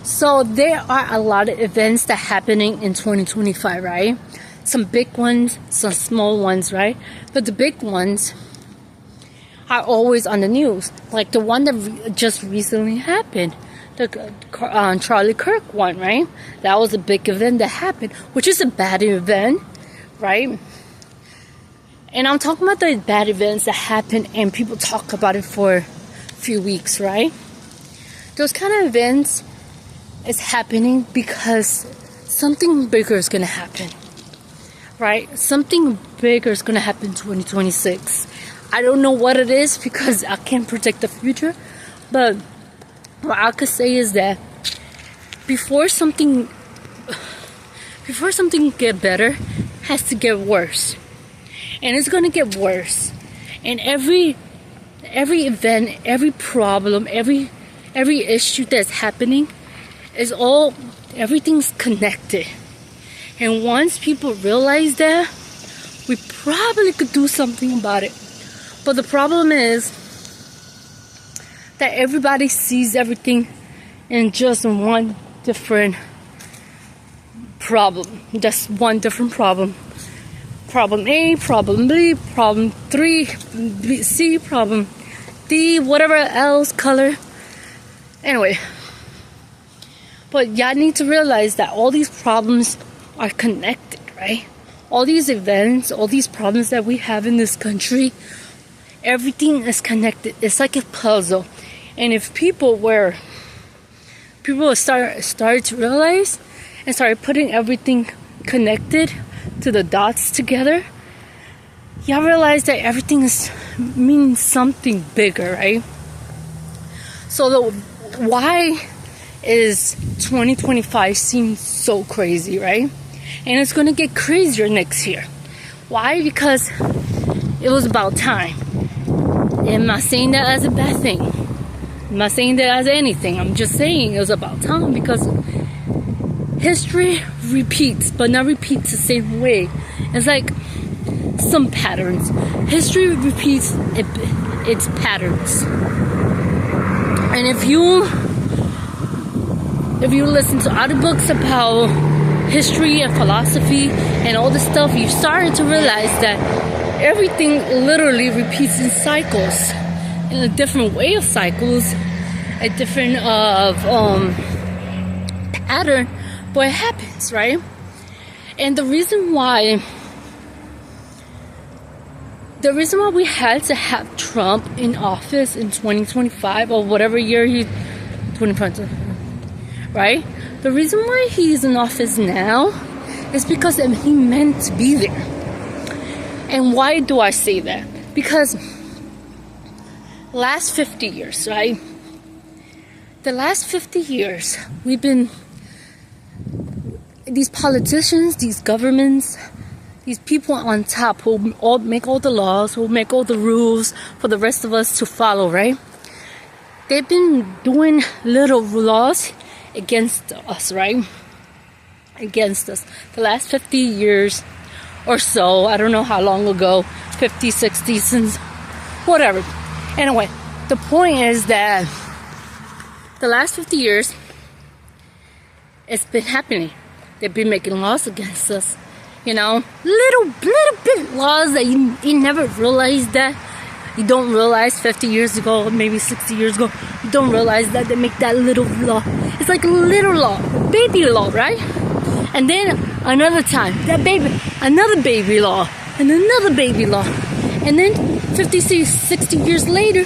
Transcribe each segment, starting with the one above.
So there are a lot of events that happening in 2025, right? Some big ones, some small ones, right? But the big ones are always on the news. Like the one that just recently happened, the Charlie Kirk one, right? That was a big event that happened, which is a bad event, right? And I'm talking about the bad events that happen and people talk about it for a few weeks, right? Those kind of events is happening because something bigger is going to happen, right? Something bigger is going to happen in 2026. I don't know what it is because I can't predict the future, but what I could say is that before something get better, it has to get worse. And it's going to get worse. And every event, every problem, every issue that's happening is everything's connected. And once people realize that, we probably could do something about it. But the problem is that everybody sees everything in just one different problem. Just one different problem. Problem A, problem B, problem 3, C, problem D, whatever else, color. Anyway. But y'all need to realize that all these problems are connected, right? All these events, all these problems that we have in this country, everything is connected. It's like a puzzle. And if people started to realize and started putting everything connected to the dots together, y'all realize that everything means something bigger, right? So why is 2025 seems so crazy, right? And it's going to get crazier next year. Why? Because it was about time. I'm not saying that as a bad thing. I'm not saying that as anything. I'm just saying it was about time because history repeats, but not repeats the same way. It's like some patterns. History repeats its patterns. And if you listen to other books about history and philosophy and all this stuff, you started to realize that everything literally repeats in cycles, in a different way of cycles, a different pattern, but it happens, right? And the reason why we had to have Trump in office in 2025 or whatever year 2025, right? The reason why he's in office now is because he meant to be there. And why do I say that? Because last 50 years, right? The last 50 years, we've been, these politicians, these governments, these people on top who all make all the laws, who make all the rules for the rest of us to follow, right? They've been doing little laws against us, right? Against us. The last 50 years or so, I don't know how long ago, 50, 60, since whatever. Anyway, the point is that the last 50 years, it's been happening. They've been making laws against us. You know, little bit laws that you never realized that. You don't realize 50 years ago, maybe 60 years ago, you don't realize that they make that little law. It's like a little law, baby law, right? And then another time, another baby law, and another baby law. And then 50, 60 years later,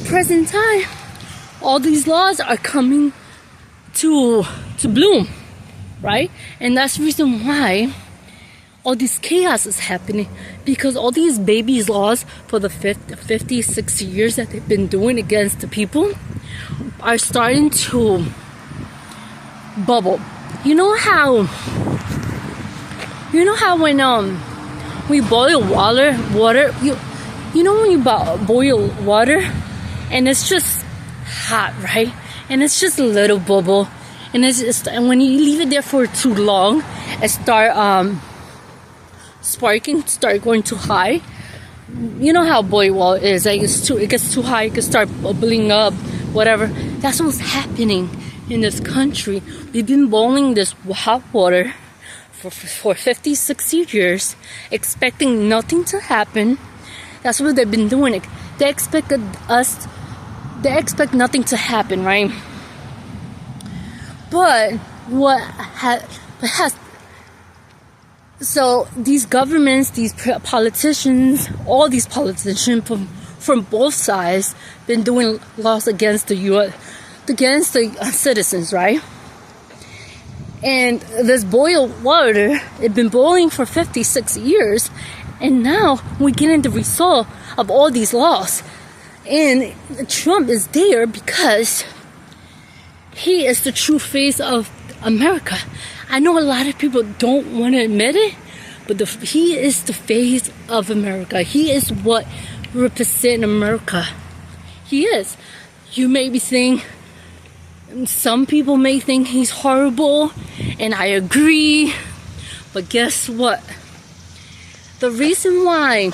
present time, all these laws are coming to bloom, right? And that's the reason why all this chaos is happening, because all these babies laws for the 50, 60 years that they've been doing against the people are starting to bubble. You know how when we boil water, you know when you boil water and it's just hot, right? And it's just a little bubble, and when you leave it there for too long, it start going too high. You know how boil water is, like it gets too high, it can start bubbling up, whatever. That's what's happening in this country. We've been boiling this hot water for 50, 60 years, expecting nothing to happen. That's what they've been doing. They expect nothing to happen, right? But so these governments, these politicians, all these politicians from both sides, been doing laws against the citizens, right? And this boiled water, it's been boiling for 56 years, and now we're getting the result of all these laws. And Trump is there because he is the true face of America. I know a lot of people don't want to admit it, but he is the face of America. He is what represents America. He is. You may be saying, some people may think he's horrible, and I agree, but guess what? The reason why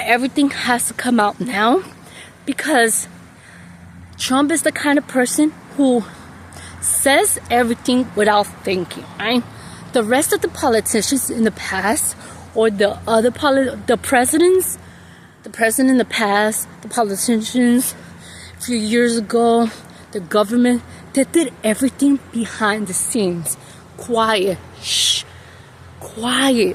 everything has to come out now, because Trump is the kind of person who says everything without thinking, right? The rest of the politicians in the past, or the president in the past, the politicians a few years ago, the government, they did everything behind the scenes. Quiet,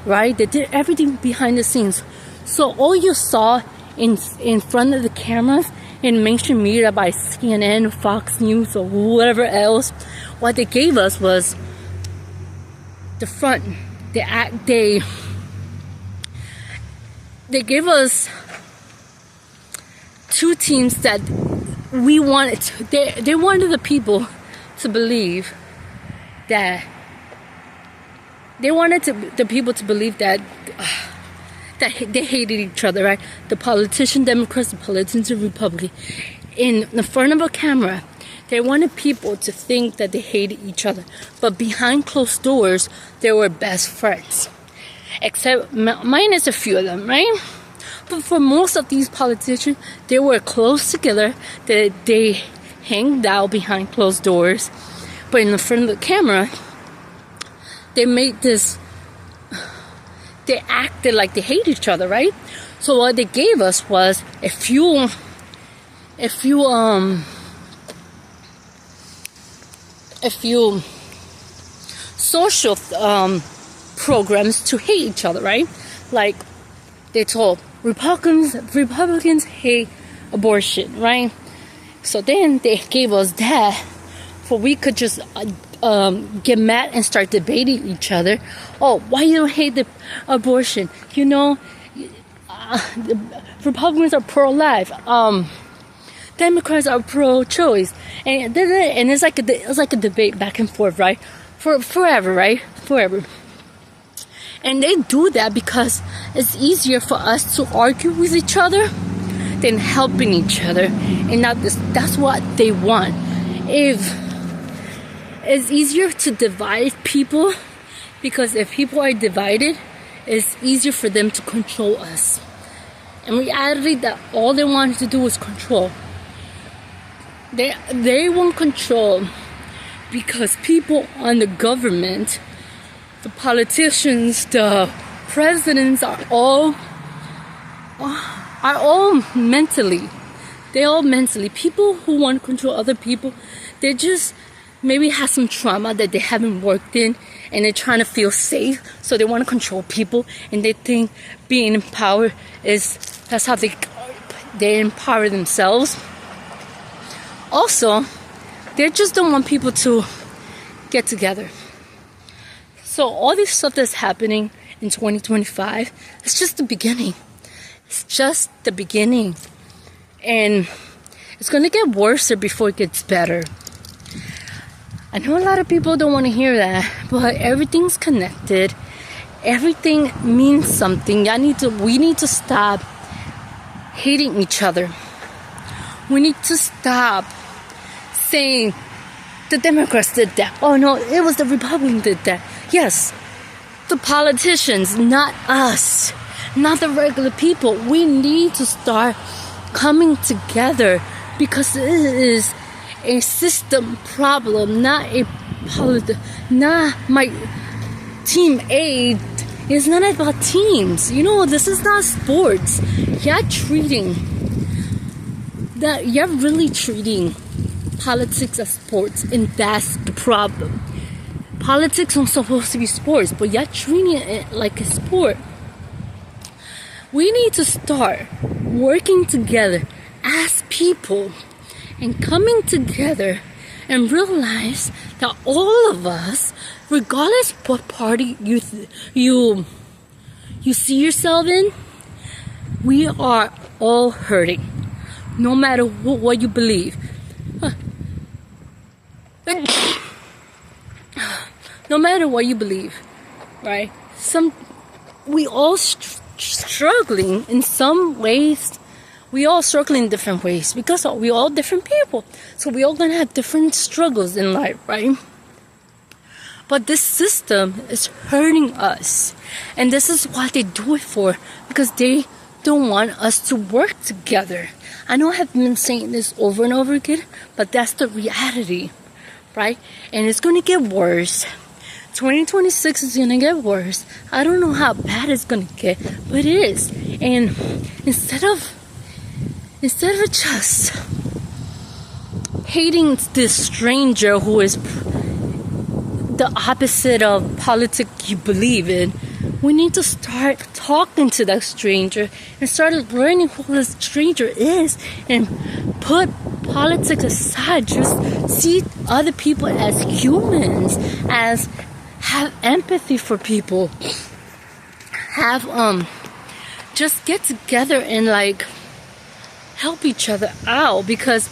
right? They did everything behind the scenes. So all you saw in front of the cameras in mainstream media by CNN, Fox News, or whatever else, what they gave us was the front. They gave us two teams that we wanted. They wanted the people to believe that. They wanted the people to believe that they hated each other, right? The politician Democrats, the politician Republicans. In the front of a camera, they wanted people to think that they hated each other. But behind closed doors, they were best friends. Except minus a few of them, right? But for most of these politicians, they were close together. They hanged out behind closed doors. But in the front of the camera, they acted like they hate each other, right? So what they gave us was a few social programs to hate each other, right? Like they told Republicans hate abortion, right? So then they gave us that, for we could just get mad and start debating each other. Oh, why you don't hate the abortion? You know, the Republicans are pro-life. Democrats are pro-choice, and it's like a debate back and forth, right? Forever, right? Forever. And they do that because it's easier for us to argue with each other than helping each other, and that's what they want. If it's easier to divide people, because if people are divided, it's easier for them to control us. In reality, that all they want to do is control. They want control because people on the government, the politicians, the presidents are all mentally. They're all mentally. People who want to control other people, they just maybe have some trauma that they haven't worked in, and they're trying to feel safe, so they want to control people, and they think being in power that's how they empower themselves. Also, they just don't want people to get together. So all this stuff that's happening in 2025, it's just the beginning. It's just the beginning. And it's going to get worse before it gets better. I know a lot of people don't want to hear that, but everything's connected. Everything means something. We need to stop hating each other. We need to stop saying the Democrats did that. Oh no, it was the Republicans did that. Yes, the politicians, not us, not the regular people. We need to start coming together because it is a system problem, not not my team A. It's not about teams. You know, this is not sports. You're really treating politics as sports, and that's the problem. Politics aren't supposed to be sports, but you're treating it like a sport. We need to start working together as people and coming together and realize that all of us, regardless what party you see yourself in, we are all hurting, no matter what you believe. No matter what you believe, right? We all struggling in some ways. We all struggle in different ways because we all different people. So we all gonna have different struggles in life, right? But this system is hurting us. And this is what they do it for, because they don't want us to work together. I know I have been saying this over and over again, but that's the reality, right? And it's gonna get worse. 2026 is gonna get worse. I don't know how bad it's gonna get, but it is. And instead of just hating this stranger who is the opposite of politics you believe in, we need to start talking to that stranger and start learning who the stranger is and put politics aside. Just see other people as humans, have empathy for people, just get together and help each other out, because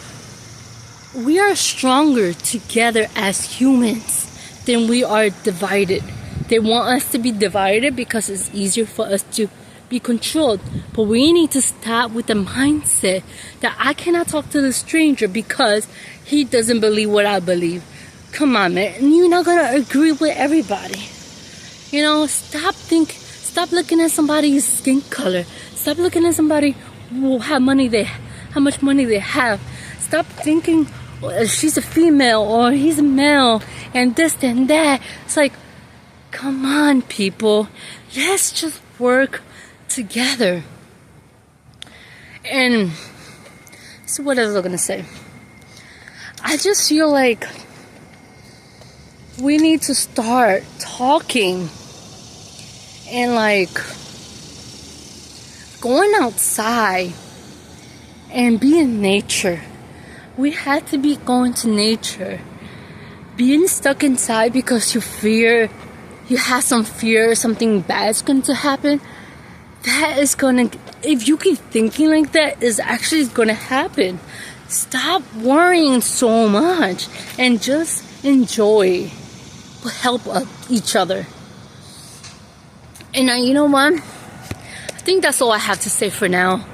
we are stronger together as humans than we are divided. They want us to be divided because it's easier for us to be controlled. But we need to stop with the mindset that I cannot talk to the stranger because he doesn't believe what I believe. Come on, man. You're not gonna agree with everybody. You know, stop looking at somebody's skin color. Stop looking at somebody how much money they have. Stop thinking she's a female or he's a male and this and that. It's like, come on, people. Let's just work together. And so what else was I gonna say? I just feel like we need to start talking and going outside and be in nature. We had to be going to nature. Being stuck inside because you have some fear something bad's going to happen, if you keep thinking like that, is actually going to happen. Stop worrying so much and just enjoy. Help each other. And you know what? I think that's all I have to say for now.